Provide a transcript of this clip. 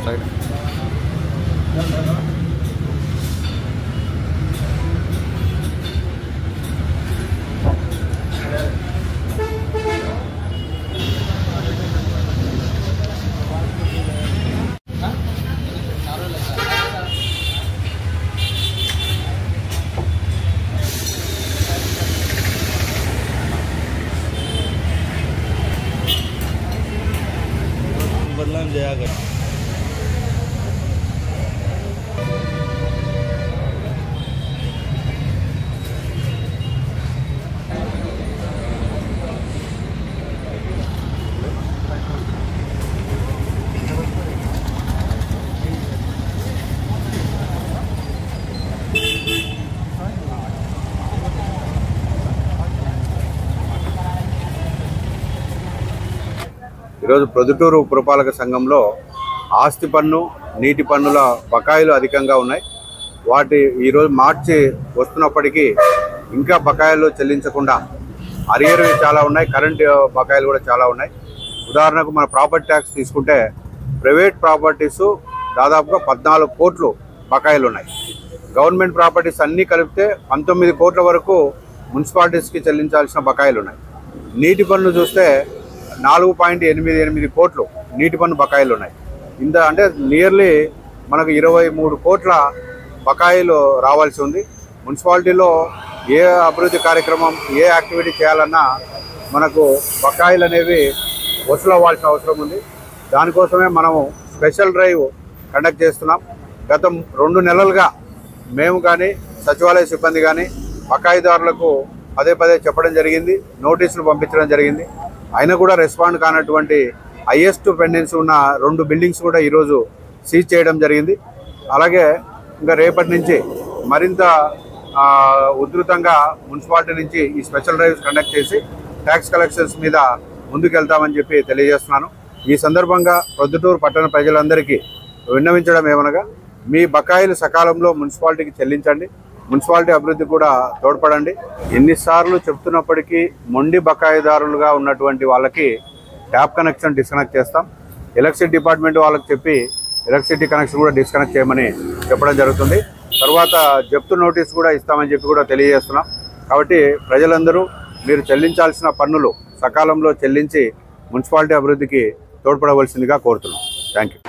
Side. बदलाव जाएगा। ఈరోజు ప్రొద్దుటూరు పురపాలక సంఘంలో ఆస్తి పన్ను నీటి పన్నుల బకాయిలు అధికంగా ఉన్నాయి. వాటి ఈరోజు మార్చి వస్తున్నప్పటికీ ఇంకా బకాయిలు చెల్లించకుండా అరియర్వి చాలా ఉన్నాయి, కరెంట్ బకాయిలు కూడా చాలా ఉన్నాయి. ఉదాహరణకు మన ప్రాపర్టీ ట్యాక్స్ తీసుకుంటే ప్రైవేట్ ప్రాపర్టీస్ దాదాపుగా 14 కోట్లు బకాయిలు ఉన్నాయి. గవర్నమెంట్ ప్రాపర్టీస్ అన్నీ కలిపితే 19 కోట్ల వరకు మున్సిపాలిటీస్కి చెల్లించాల్సిన బకాయిలు ఉన్నాయి. నీటి పన్ను చూస్తే 4.88 కోట్లు నీటి పన్ను బకాయిలు ఉన్నాయి. అంటే నియర్లీ మనకు 23 కోట్ల బకాయిలు రావాల్సి ఉంది. మున్సిపాలిటీలో ఏ అభివృద్ధి కార్యక్రమం ఏ యాక్టివిటీ చేయాలన్నా మనకు బకాయిలు అనేవి వసూలు అవ్వాల్సిన అవసరం ఉంది. దానికోసమే మనము స్పెషల్ డ్రైవ్ కండక్ట్ చేస్తున్నాం. గత 2 నెలలుగా మేము కానీ సచివాలయ సిబ్బంది కానీ బకాయిదారులకు పదే చెప్పడం జరిగింది, నోటీసులు పంపించడం జరిగింది. అయినా కూడా రెస్పాండ్ కానటువంటి హైయెస్ట్ పెండెన్సీ ఉన్న 2 బిల్డింగ్స్ కూడా ఈరోజు సీజ్ చేయడం జరిగింది. అలాగే ఇంకా రేపటి నుంచి మరింత ఉధృతంగా మున్సిపాలిటీ నుంచి ఈ స్పెషల్ డ్రైవ్స్ కండక్ట్ చేసి ట్యాక్స్ కలెక్షన్స్ మీద ముందుకెళ్తామని చెప్పి తెలియజేస్తున్నాను. ఈ సందర్భంగా ప్రొద్దుటూరు పట్టణ ప్రజలందరికీ విన్నవించడం ఏమనగా మీ బకాయిలు సకాలంలో మున్సిపాలిటీకి చెల్లించండి, మున్సిపాలిటీ అభివృద్ధి కూడా తోడ్పడండి. ఎన్నిసార్లు చెప్తున్నప్పటికీ మొండి బకాయిదారులుగా ఉన్నటువంటి వాళ్ళకి ట్యాప్ కనెక్షన్ డిస్కనెక్ట్ చేస్తాం. ఎలక్ట్రిసిటీ డిపార్ట్మెంట్ వాళ్ళకి చెప్పి ఎలక్ట్రిసిటీ కనెక్షన్ కూడా డిస్కనెక్ట్ చేయమని చెప్పడం జరుగుతుంది. తర్వాత జప్తు నోటీస్ కూడా ఇస్తామని చెప్పి కూడా తెలియజేస్తున్నాం. కాబట్టి ప్రజలందరూ మీరు చెల్లించాల్సిన పన్నులు సకాలంలో చెల్లించి మున్సిపాలిటీ అభివృద్ధికి తోడ్పడవలసిందిగా కోరుతున్నాం. Thank you.